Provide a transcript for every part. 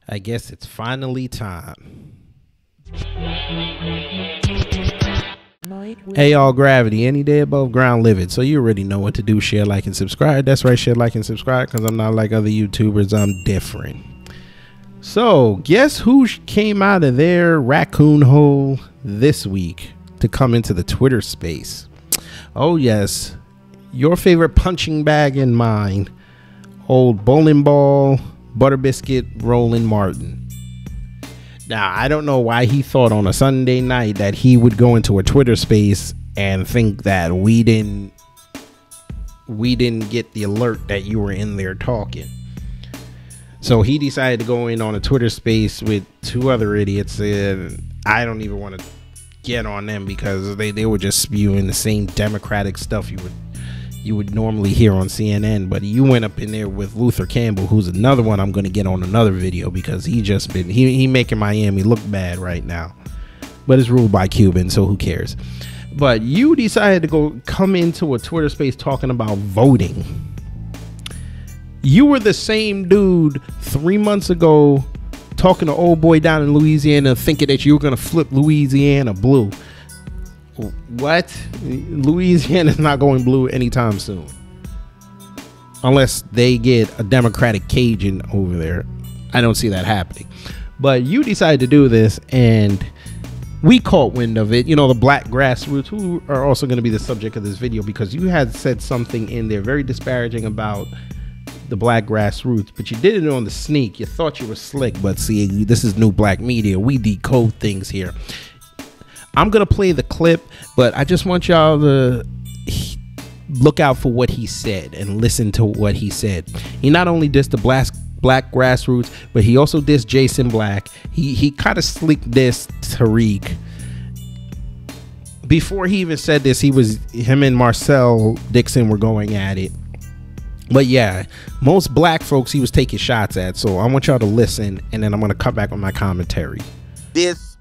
I guess it's finally time. Hey y'all, Gravity, any day above ground livid. So you already know what to do. Share, like, and subscribe. That's right, share, like, and subscribe, because I'm not like other YouTubers. I'm different. So guess who came out of their raccoon hole this week to come into the Twitter space? Oh yes, your favorite punching bag and mine, old bowling ball butter biscuit Roland Martin. Now, I don't know why he thought on a Sunday night that he would go into a Twitter space and think that we didn't get the alert that you were in there talking. So he decided to go in on a Twitter space with two other idiots, and I don't even want to get on them because they were just spewing the same Democratic stuff you would normally hear on CNN. But you went up in there with Luther Campbell, who's another one I'm going to get on another video because he making Miami look bad right now. But it's ruled by Cubans, so who cares? But you decided to come into a Twitter space talking about voting. You were the same dude 3 months ago talking to old boy down in Louisiana thinking that you were going to flip Louisiana blue. What? Louisiana's not going blue anytime soon. Unless they get a Democratic Cajun over there. I don't see that happening. But you decided to do this, and we caught wind of it. You know, the black grassroots, who are also going to be the subject of this video, because you had said something in there very disparaging about the black grassroots, but you did it on the sneak. You thought you were slick, but see, this is new black media. We decode things here. I'm going to play the clip, but I just want y'all to look out for what he said and listen to what he said. He not only dissed the black grassroots, but he also dissed Jason Black. He kind of slick dissed Tariq. Before he even said this, him and Marcel Dixon were going at it. But yeah, most black folks he was taking shots at. So I want y'all to listen, and then I'm going to come back with my commentary.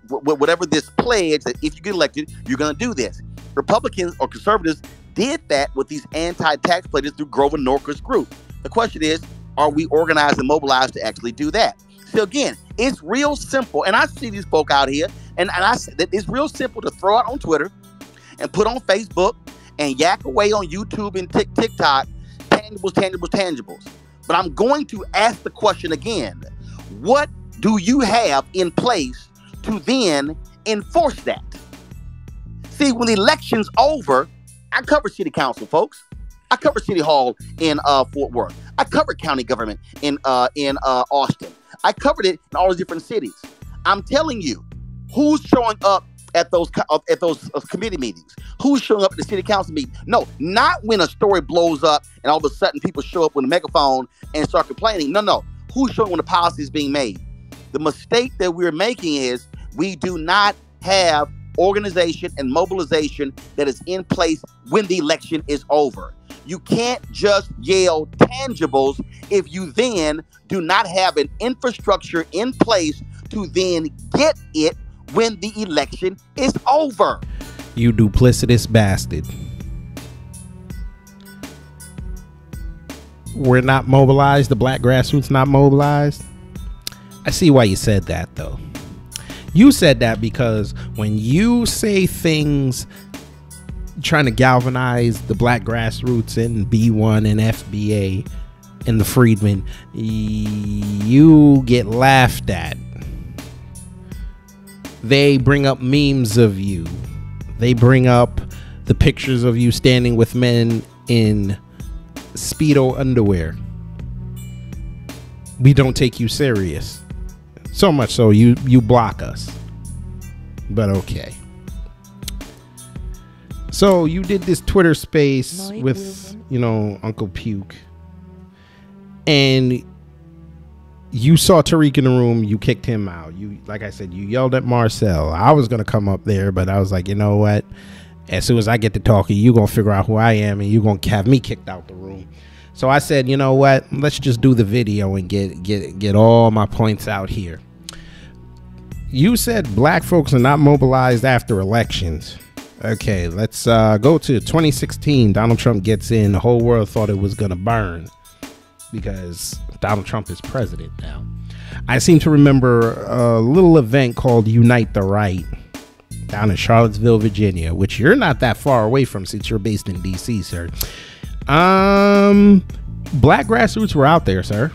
Whatever this pledge that if you get elected, you're going to do this. Republicans or conservatives did that with these anti-tax pledges through Grover Norquist's group. The question is, are we organized and mobilized to actually do that? So again, it's real simple. And I see these folk out here, and I said that it's real simple to throw out on Twitter and put on Facebook and yak away on YouTube and TikTok, tangibles. But I'm going to ask the question again. What do you have in place to then enforce that? See, when the election's over, I cover city council, folks. I cover city hall in Fort Worth. I covered county government in Austin. I covered it in all the different cities. I'm telling you, who's showing up at those committee meetings? Who's showing up at the city council meeting? No, not when a story blows up and all of a sudden people show up with a megaphone and start complaining. No. Who's showing when the policy is being made? The mistake that we're making is we do not have organization and mobilization that is in place when the election is over. You can't just yell tangibles if you then do not have an infrastructure in place to then get it when the election is over. You duplicitous bastard. We're not mobilized. The black grassroots not mobilized. I see why you said that, though. You said that because when you say things trying to galvanize the black grassroots and B1 and FBA and the Freedmen, you get laughed at. They bring up memes of you. They bring up the pictures of you standing with men in Speedo underwear. We don't take you serious. So much so you block us. But okay. So you did this Twitter space with, you know, Uncle Puke. And you saw Tariq in the room, you kicked him out. You, like I said, you yelled at Marcel. I was gonna come up there, but I was like, you know what? As soon as I get to talking, you're gonna figure out who I am and you're gonna have me kicked out the room. So I said, you know what? Let's just do the video and get all my points out here. You said black folks are not mobilized after elections. Okay, let's go to 2016. Donald Trump gets in. The whole world thought it was going to burn because Donald Trump is president now. I seem to remember a little event called Unite the Right down in Charlottesville, Virginia, which you're not that far away from since you're based in DC, sir. Black grassroots were out there, sir.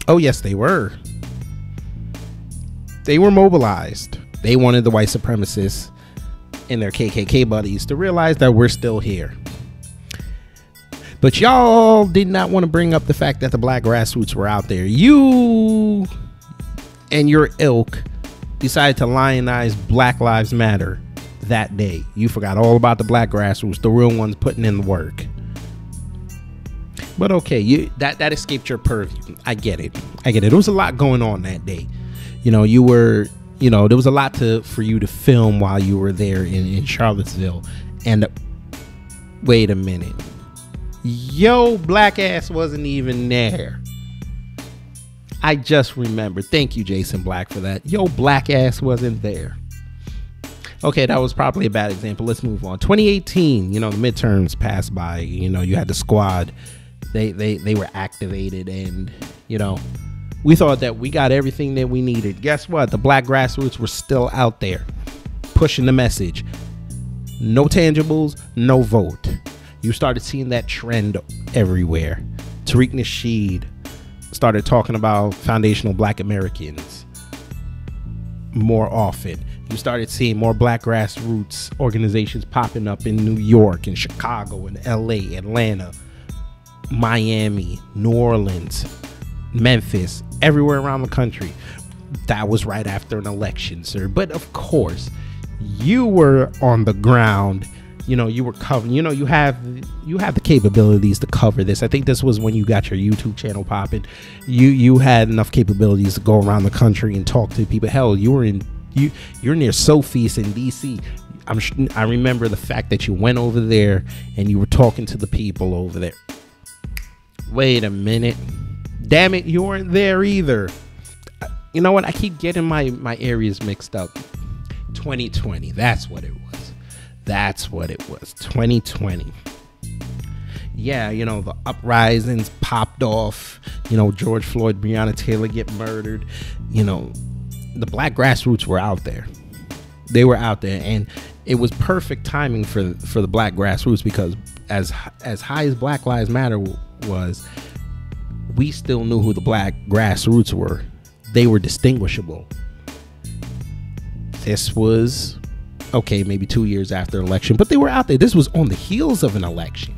Oh, yes, they were. They were mobilized. They wanted the white supremacists and their KKK buddies to realize that we're still here. But y'all did not want to bring up the fact that the black grassroots were out there. You and your ilk decided to lionize Black Lives Matter that day. You forgot all about the black grassroots, the real ones putting in the work. But okay, that escaped your purview. I get it. There was a lot going on that day. You know, there was a lot for you to film while you were there in Charlottesville. And wait a minute. Yo, black ass wasn't even there. I just remembered. Thank you, Jason Black, for that. Yo, black ass wasn't there. Okay, that was probably a bad example. Let's move on. 2018, the midterms passed by. You had the squad. They were activated, and we thought that we got everything that we needed. Guess what? The black grassroots were still out there pushing the message. No tangibles, no vote. You started seeing that trend everywhere. Tariq Nasheed started talking about foundational black Americans more often. You started seeing more black grassroots organizations popping up in New York and Chicago and LA, Atlanta, Miami, New Orleans, Memphis, everywhere around the country. That was right after an election, sir. But of course, you were on the ground. You were covering, you have the capabilities to cover this. I think this was when you got your YouTube channel popping. You had enough capabilities to go around the country and talk to people. Hell, you're near Sophie's in DC. I remember the fact that you went over there and you were talking to the people over there. Wait a minute. Damn it, you weren't there either. You know what? I keep getting my areas mixed up. 2020, that's what it was. 2020. Yeah, the uprisings popped off. George Floyd, Breonna Taylor get murdered. The black grassroots were out there. They were out there, and it was perfect timing for the black grassroots, because as high as Black Lives Matter was, we still knew who the black grassroots were. They were distinguishable. This was, okay, maybe 2 years after the election, but they were out there. This was on the heels of an election.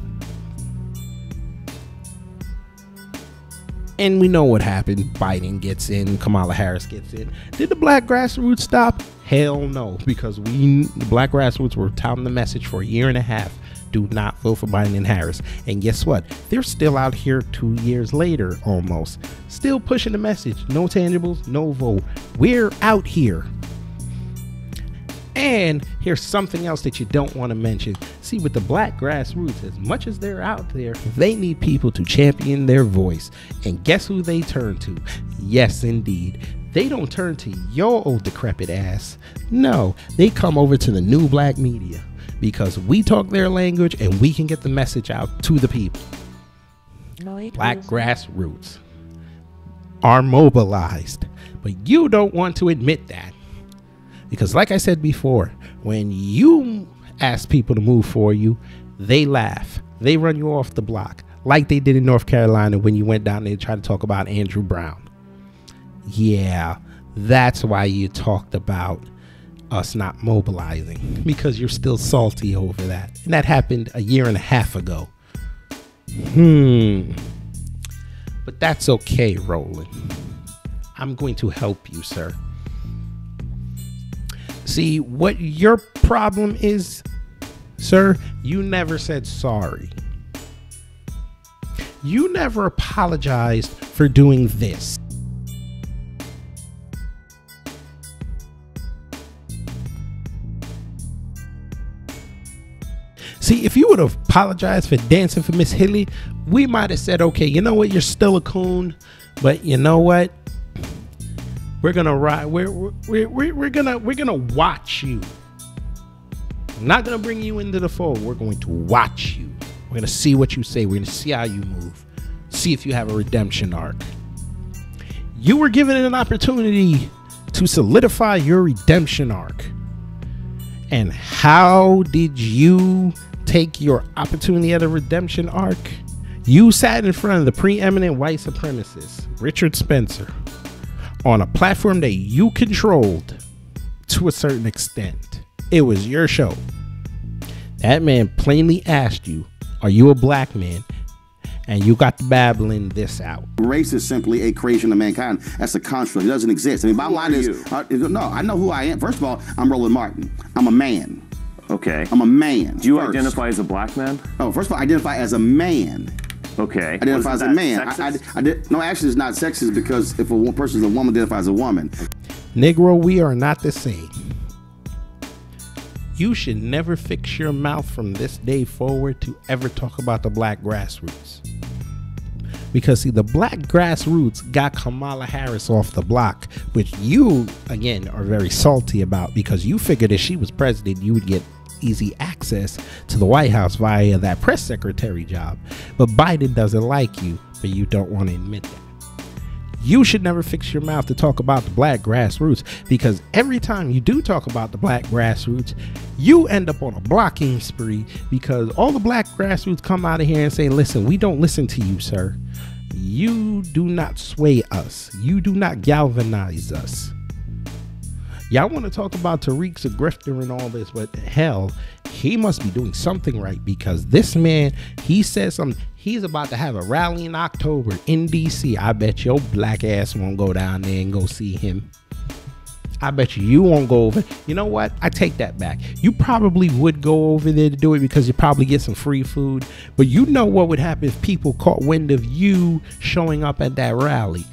And we know what happened. Biden gets in, Kamala Harris gets in. Did the black grassroots stop? Hell no, because the black grassroots were touting the message for a year and a half. Do not vote for Biden and Harris. And guess what? They're still out here 2 years later, almost. Still pushing the message. No tangibles, no vote. We're out here. And here's something else that you don't want to mention. See, with the black grassroots, as much as they're out there, they need people to champion their voice. And guess who they turn to? Yes, indeed. They don't turn to your old decrepit ass. No, they come over to the new black media, because we talk their language and we can get the message out to the people. Black grassroots are mobilized, but you don't want to admit that. Because like I said before, when you ask people to move for you, they laugh. They run you off the block, like they did in North Carolina when you went down there to try to talk about Andrew Brown. Yeah, that's why you talked about us not mobilizing, because you're still salty over that. And that happened a year and a half ago. But that's okay, Roland. I'm going to help you, sir. See, what your problem is, sir, you never said sorry. You never apologized for doing this. See, if you would have apologized for dancing for Miss Hilly, we might have said, okay, you know what, you're still a coon, but you know what? We're gonna ride. We're gonna watch you. I'm not gonna bring you into the fold. We're going to watch you. We're gonna see what you say. We're gonna see how you move. See if you have a redemption arc. You were given an opportunity to solidify your redemption arc. And how did you take your opportunity at a redemption arc? You sat in front of the preeminent white supremacist, Richard Spencer, on a platform that you controlled to a certain extent. It was your show. That man plainly asked you, are you a black man? And you got to babbling this out. Race is simply a creation of mankind. That's a construct. It doesn't exist. I mean, bottom line is, no, I know who I am. First of all, I'm Roland Martin. I'm a man. Okay. I'm a man. Do you identify as a black man? Oh, first of all, I identify as a man. Okay. Identify as a man. No, actually, it's not sexist because if a person is a woman, identifies as a woman. Negro, we are not the same. You should never fix your mouth from this day forward to ever talk about the black grassroots. Because see, the black grassroots got Kamala Harris off the block, which you, again, are very salty about because you figured if she was president, you would get easy access to the White House via that press secretary job. But Biden doesn't like you, but you don't want to admit that. You should never fix your mouth to talk about the black grassroots, because every time you do talk about the black grassroots, you end up on a blocking spree because all the black grassroots come out of here and say, listen, we don't listen to you, sir. You do not sway us. You do not galvanize us. Y'all want to talk about Tariq's a grifter and all this, but hell, he must be doing something right because this man, he says something. He's about to have a rally in October in DC. I bet your black ass won't go down there and go see him. I bet you won't go over. You know what? I take that back. You probably would go over there to do it because you probably get some free food. But you know what would happen if people caught wind of you showing up at that rally?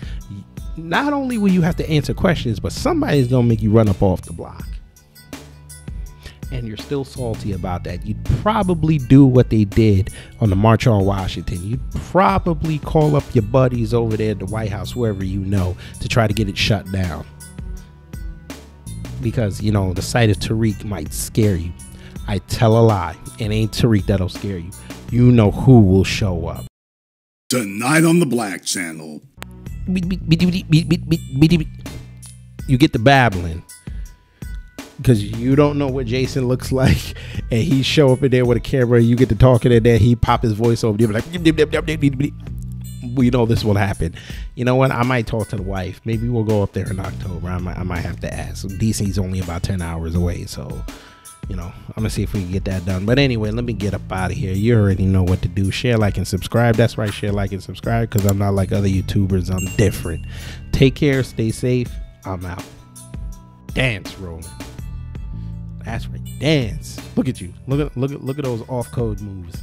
Not only will you have to answer questions, but somebody's going to make you run up off the block. And you're still salty about that. You'd probably do what they did on the March on Washington. You'd probably call up your buddies over there at the White House, wherever you know, to try to get it shut down. Because, you know, the sight of Tariq might scare you. I tell a lie. It ain't Tariq that'll scare you. You know who will show up. Tonight on the Black Channel. You get the babbling. Because you don't know what Jason looks like, and he show up in there with a camera, and you get to talking in there, he pop his voice over there, like, we know this will happen. You know what? I might talk to the wife. Maybe we'll go up there in October. I might have to ask. DC's only about 10 hours away, so you know, I'm gonna see if we can get that done. But anyway, let me get up out of here. You already know what to do. Share, like, and subscribe. That's right, share, like, and subscribe, because I'm not like other YouTubers. I'm different. Take care, stay safe. I'm out. Dance, Roland. That's right, dance. Look at you. Look at those off code moves.